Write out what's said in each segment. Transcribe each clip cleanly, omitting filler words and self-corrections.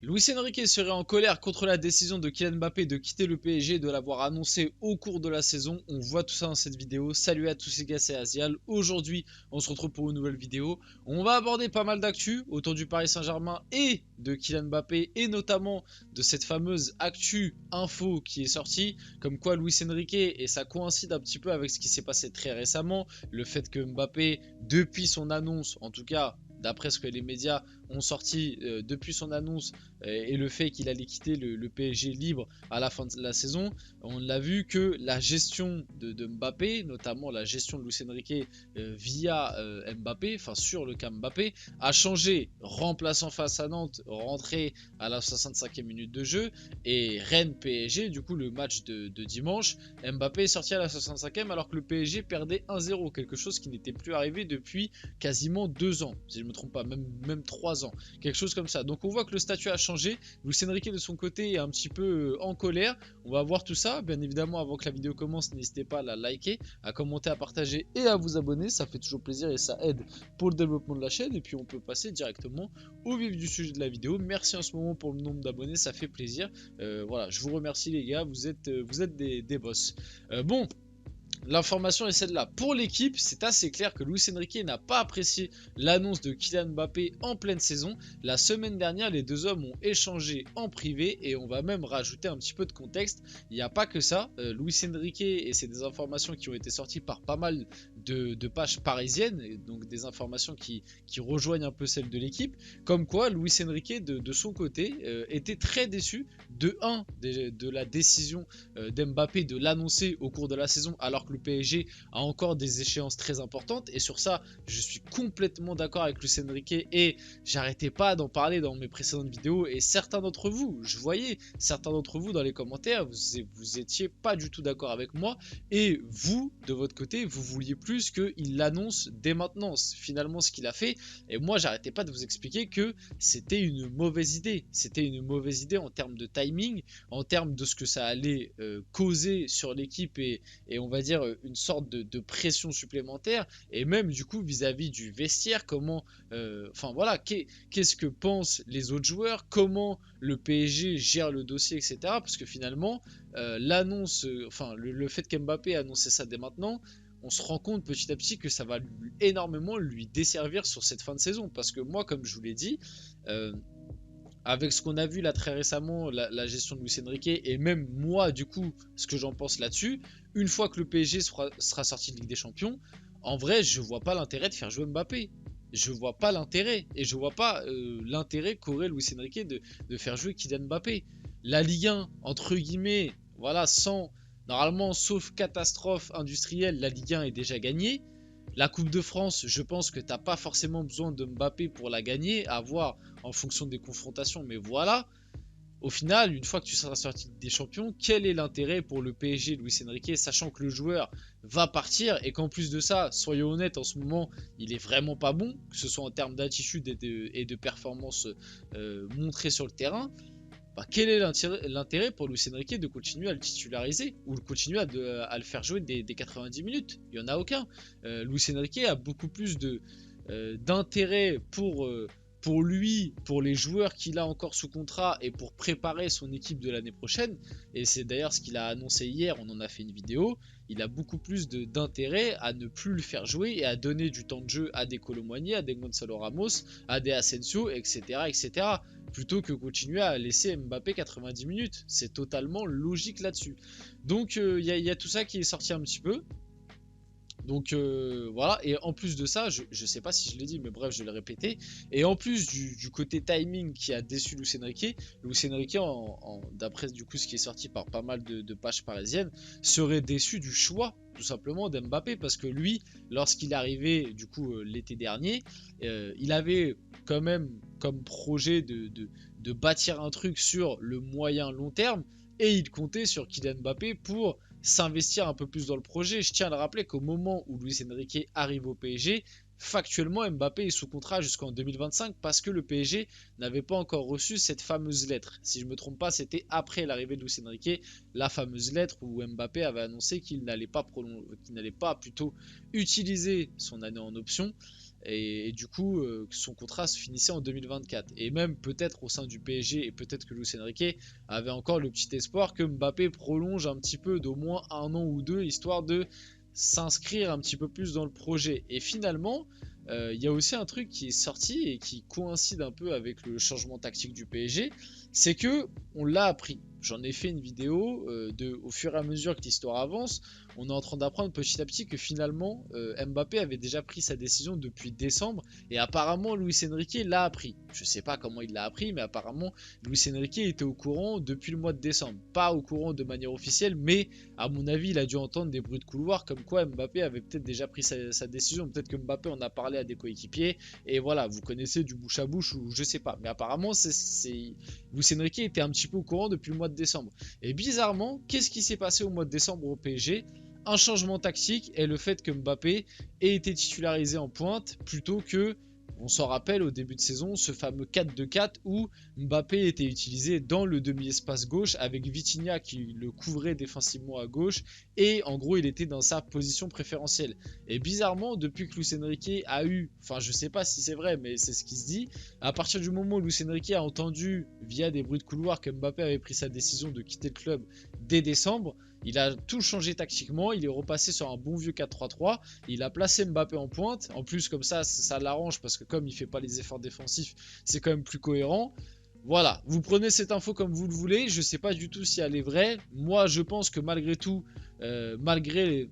Luis Enrique serait en colère contre la décision de Kylian Mbappé de quitter le PSG et de l'avoir annoncé au cours de la saison. On voit tout ça dans cette vidéo. Salut à tous les gars, c'est Azial. Aujourd'hui, on se retrouve pour une nouvelle vidéo. On va aborder pas mal d'actu autour du Paris Saint-Germain et de Kylian Mbappé et notamment de cette fameuse actu info qui est sortie, comme quoi Luis Enrique, et ça coïncide un petit peu avec ce qui s'est passé très récemment, le fait que Mbappé, depuis son annonce, en tout cas d'après ce que les médias ont sorti depuis son annonce et le fait qu'il allait quitter le PSG libre à la fin de la saison, on l'a vu que la gestion de Mbappé, notamment la gestion de Luis Enrique via Mbappé, enfin sur le cas Mbappé, a changé. Remplaçant face à Nantes, rentré à la 65e minute de jeu, et Rennes PSG, du coup le match de dimanche, Mbappé est sorti à la 65e alors que le PSG perdait 1-0, quelque chose qui n'était plus arrivé depuis quasiment 2 ans, si je ne me trompe pas, même 3 ans, quelque chose comme ça. Donc on voit que le statut a changé. Luis Enrique de son côté est un petit peu en colère. On va voir tout ça. Bien évidemment, avant que la vidéo commence, n'hésitez pas à la liker, à commenter, à partager et à vous abonner. Ça fait toujours plaisir et ça aide pour le développement de la chaîne. Et puis on peut passer directement au vif du sujet de la vidéo. Merci en ce moment pour le nombre d'abonnés, ça fait plaisir. Voilà, je vous remercie les gars, vous êtes des boss. Bon. L'information est celle-là. Pour l'équipe, c'est assez clair que Luis Enrique n'a pas apprécié l'annonce de Kylian Mbappé en pleine saison. La semaine dernière, les deux hommes ont échangé en privé et on va même rajouter un petit peu de contexte. Il n'y a pas que ça. Luis Enrique, et c'est des informations qui ont été sorties par pas mal de pages parisiennes, et donc des informations qui rejoignent un peu celles de l'équipe, comme quoi Luis Enrique, de son côté, était très déçu de la décision d'Mbappé de l'annoncer au cours de la saison alors que le PSG a encore des échéances très importantes. Et sur ça, je suis complètement d'accord avec Luis Enrique et j'arrêtais pas d'en parler dans mes précédentes vidéos. Et certains d'entre vous, je voyais certains d'entre vous dans les commentaires, vous étiez pas du tout d'accord avec moi. Et vous, de votre côté, vous vouliez plus qu'il l'annonce dès maintenant. Finalement, ce qu'il a fait. Et moi, j'arrêtais pas de vous expliquer que c'était une mauvaise idée. C'était une mauvaise idée en termes de timing, en termes de ce que ça allait causer sur l'équipe et on va dire une sorte de pression supplémentaire et même du coup vis-à-vis du vestiaire, comment enfin voilà, qu'est-ce que pensent les autres joueurs, comment le PSG gère le dossier, etc. Parce que finalement l'annonce, enfin le fait qu'Mbappé a annoncé ça dès maintenant, on se rend compte petit à petit que ça va énormément lui desservir sur cette fin de saison. Parce que moi, comme je vous l'ai dit, avec ce qu'on a vu là très récemment, la gestion de Luis Enrique, et même moi, du coup, ce que j'en pense là-dessus, une fois que le PSG sera sorti de Ligue des Champions, en vrai, je vois pas l'intérêt de faire jouer Mbappé. Je vois pas l'intérêt, et je vois pas l'intérêt qu'aurait Luis Enrique de faire jouer Kylian Mbappé. La Ligue 1, entre guillemets, voilà, sans, normalement, sauf catastrophe industrielle, la Ligue 1 est déjà gagnée. La Coupe de France, je pense que t'as pas forcément besoin de Mbappé pour la gagner, à voir en fonction des confrontations, mais voilà. Au final, une fois que tu seras sorti des champions, quel est l'intérêt pour le PSG Luis Enrique, sachant que le joueur va partir et qu'en plus de ça, soyons honnêtes, en ce moment, il est vraiment pas bon, que ce soit en termes d'attitude et de performance montrées sur le terrain. Bah, quel est l'intérêt pour Luis Enrique de continuer à le titulariser ou de continuer à le faire jouer des 90 minutes? Il n'y en a aucun. Luis Enrique a beaucoup plus d'intérêt pour lui, pour les joueurs qu'il a encore sous contrat et pour préparer son équipe de l'année prochaine. Et c'est d'ailleurs ce qu'il a annoncé hier, on en a fait une vidéo. Il a beaucoup plus d'intérêt à ne plus le faire jouer et à donner du temps de jeu à des Kolo Muani, à des Gonzalo Ramos, à des Asensio, etc., etc., plutôt que continuer à laisser Mbappé 90 minutes. C'est totalement logique là-dessus. Donc il y a tout ça qui est sorti un petit peu. Donc voilà, et en plus de ça, je sais pas si je l'ai dit, mais bref, je vais le répéter. Et en plus du côté timing qui a déçu Luis Enrique, d'après du coup ce qui est sorti par pas mal de pages parisiennes, serait déçu du choix tout simplement d'Mbappé, parce que lui, lorsqu'il est arrivé du coup l'été dernier, il avait quand même comme projet de bâtir un truc sur le moyen long terme, et il comptait sur Kylian Mbappé pour s'investir un peu plus dans le projet. Je tiens à le rappeler qu'au moment où Luis Enrique arrive au PSG, factuellement Mbappé est sous contrat jusqu'en 2025 parce que le PSG n'avait pas encore reçu cette fameuse lettre. Si je ne me trompe pas, c'était après l'arrivée de Luis Enrique, la fameuse lettre où Mbappé avait annoncé qu'il n'allait pas plutôt utiliser son année en option et du coup son contrat se finissait en 2024. Et même peut-être au sein du PSG, et peut-être que Luis Enrique avait encore le petit espoir que Mbappé prolonge un petit peu d'au moins 1 an ou 2, histoire de s'inscrire un petit peu plus dans le projet. Et finalement, il y a aussi un truc qui est sorti et qui coïncide un peu avec le changement tactique du PSG, c'est que on l'a appris. J'en ai fait une vidéo, au fur et à mesure que l'histoire avance, on est en train d'apprendre petit à petit que finalement Mbappé avait déjà pris sa décision depuis décembre, et apparemment Luis Enrique l'a appris. Je sais pas comment il l'a appris, mais apparemment Luis Enrique était au courant depuis le mois de décembre. Pas au courant de manière officielle, mais à mon avis il a dû entendre des bruits de couloir comme quoi Mbappé avait peut-être déjà pris sa décision. Peut-être que Mbappé en a parlé à des coéquipiers, et voilà, vous connaissez du bouche à bouche, ou je sais pas. Mais apparemment Luis Enrique était un petit peu au courant depuis le mois de décembre. Et bizarrement, qu'est-ce qui s'est passé au mois de décembre au PSG? Un changement tactique et le fait que Mbappé ait été titularisé en pointe plutôt que, on s'en rappelle au début de saison, ce fameux 4-2-4 où Mbappé était utilisé dans le demi-espace gauche avec Vitinha qui le couvrait défensivement à gauche, et en gros il était dans sa position préférentielle. Et bizarrement, depuis que Luis Enrique a eu, enfin je sais pas si c'est vrai mais c'est ce qui se dit, à partir du moment où Luis Enrique a entendu via des bruits de couloir que Mbappé avait pris sa décision de quitter le club dès décembre, il a tout changé tactiquement, il est repassé sur un bon vieux 4-3-3, il a placé Mbappé en pointe, en plus comme ça l'arrange parce que comme il fait pas les efforts défensifs, c'est quand même plus cohérent. Voilà, vous prenez cette info comme vous le voulez, je sais pas du tout si elle est vraie, moi je pense que malgré tout, malgré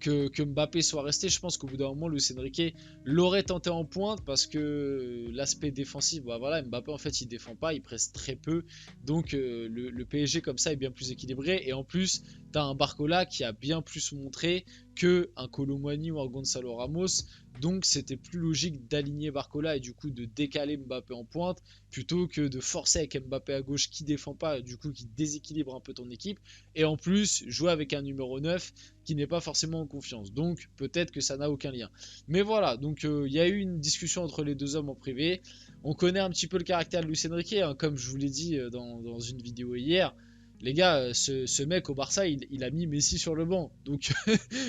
que Mbappé soit resté, je pense qu'au bout d'un moment, Luis Enrique l'aurait tenté en pointe parce que l'aspect défensif, bah voilà, Mbappé en fait il défend pas, il presse très peu, donc le PSG comme ça est bien plus équilibré, et en plus t'as un Barcola qui a bien plus montré que un Kolo Muani ou un Gonzalo Ramos, donc c'était plus logique d'aligner Barcola et du coup de décaler Mbappé en pointe plutôt que de forcer avec Mbappé à gauche qui défend pas, du coup qui déséquilibre un peu ton équipe, et en plus jouer avec un numéro 9 qui n'est pas forcément en confiance. Donc peut-être que ça n'a aucun lien. Mais voilà, donc il y a eu une discussion entre les deux hommes en privé. On connaît un petit peu le caractère de Luis Enrique, hein, comme je vous l'ai dit dans une vidéo hier. Les gars, ce mec au Barça, il a mis Messi sur le banc. Donc,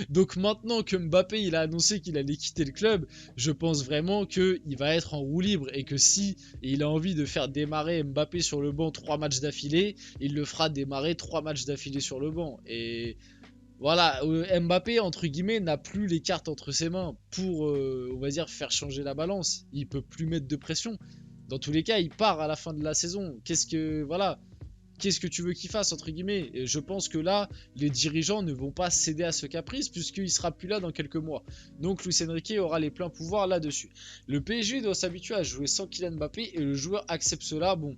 donc maintenant que Mbappé il a annoncé qu'il allait quitter le club, je pense vraiment qu'il va être en roue libre, et que si il a envie de faire démarrer Mbappé sur le banc 3 matchs d'affilée, il le fera démarrer 3 matchs d'affilée sur le banc. Et voilà, Mbappé, entre guillemets, n'a plus les cartes entre ses mains pour, on va dire, faire changer la balance. Il peut plus mettre de pression. Dans tous les cas, il part à la fin de la saison. Qu'est-ce que tu veux qu'il fasse, entre guillemets? Et je pense que là, les dirigeants ne vont pas céder à ce caprice puisqu'il sera plus là dans quelques mois. Donc Luis Enrique aura les pleins pouvoirs là-dessus. Le PSG doit s'habituer à jouer sans Kylian Mbappé, et le joueur accepte cela. Bon,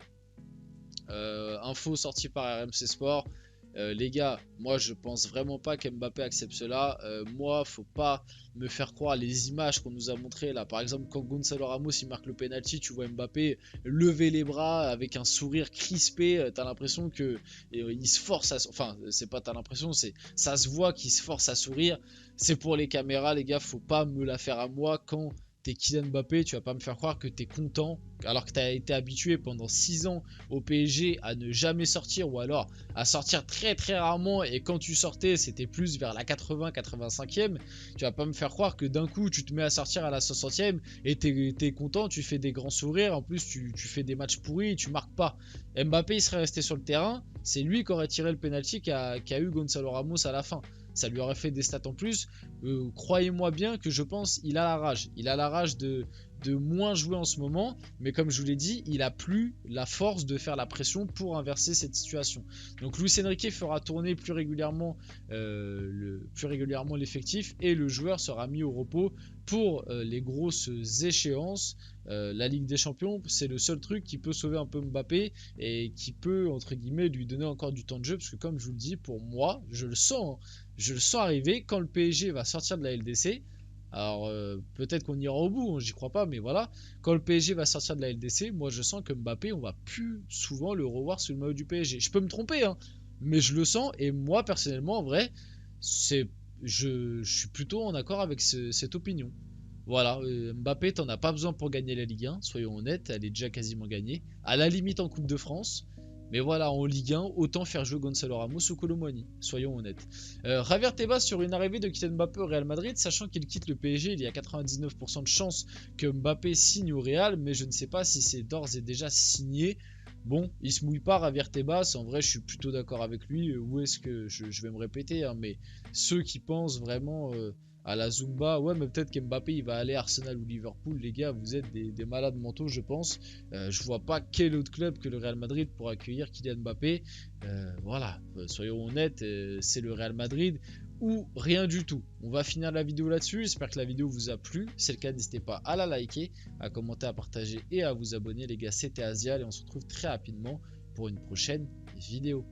info sortie par RMC Sport. Les gars, moi je pense vraiment pas qu'Mbappé accepte cela. Moi, faut pas me faire croire les images qu'on nous a montrées là. Par exemple, quand Gonzalo Ramos il marque le penalty, tu vois Mbappé lever les bras avec un sourire crispé. T'as l'impression que il se force à, enfin, c'est pas t'as l'impression, c'est ça se voit qu'il se force à sourire. C'est pour les caméras, les gars. Faut pas me la faire à moi quand t'es Kylian Mbappé, tu vas pas me faire croire que t'es content alors que t'as été habitué pendant 6 ans au PSG à ne jamais sortir, ou alors à sortir très très rarement, et quand tu sortais c'était plus vers la 80-85e. Tu vas pas me faire croire que d'un coup tu te mets à sortir à la 60e et t'es content, tu fais des grands sourires, en plus tu fais des matchs pourris et tu marques pas. Mbappé il serait resté sur le terrain, c'est lui qui aurait tiré le penalty qu'a eu Gonzalo Ramos à la fin. Ça lui aurait fait des stats en plus. Croyez-moi bien que je pense il a la rage. Il a la rage de moins jouer en ce moment, mais comme je vous l'ai dit, il a plus la force de faire la pression pour inverser cette situation. Donc Luis Enrique fera tourner plus régulièrement l'effectif, et le joueur sera mis au repos pour les grosses échéances. La Ligue des Champions, c'est le seul truc qui peut sauver un peu Mbappé et qui peut, entre guillemets, lui donner encore du temps de jeu, parce que comme je vous le dis, pour moi, je le sens arriver quand le PSG va sortir de la LDC. Alors peut-être qu'on ira au bout, hein, j'y crois pas, mais voilà, quand le PSG va sortir de la LDC, moi je sens que Mbappé, on va plus souvent le revoir sous le maillot du PSG. Je peux me tromper, hein, mais je le sens, et moi personnellement, en vrai, je suis plutôt en accord avec cette opinion. Voilà, Mbappé, t'en as pas besoin pour gagner la Ligue 1, soyons honnêtes, elle est déjà quasiment gagnée. À la limite en Coupe de France, Mais voilà, en Ligue 1, autant faire jouer Gonzalo Ramos ou Kolo Muani, soyons honnêtes. Javier Tebas sur une arrivée de Kylian Mbappé au Real Madrid, sachant qu'il quitte le PSG, il y a 99% de chances que Mbappé signe au Real, mais je ne sais pas si c'est d'ores et déjà signé. Bon, il se mouille pas, Javier Tebas, en vrai je suis plutôt d'accord avec lui. Où est-ce que je vais me répéter, hein, mais ceux qui pensent vraiment à la Zumba, ouais, mais peut-être qu'Mbappé il va aller à Arsenal ou Liverpool, les gars, vous êtes des malades mentaux, je pense. Je vois pas quel autre club que le Real Madrid pour accueillir Kylian Mbappé. Voilà, soyons honnêtes, c'est le Real Madrid ou rien du tout. On va finir la vidéo là-dessus. J'espère que la vidéo vous a plu. Si c'est le cas, n'hésitez pas à la liker, à commenter, à partager et à vous abonner, les gars. C'était Asial et on se retrouve très rapidement pour une prochaine vidéo.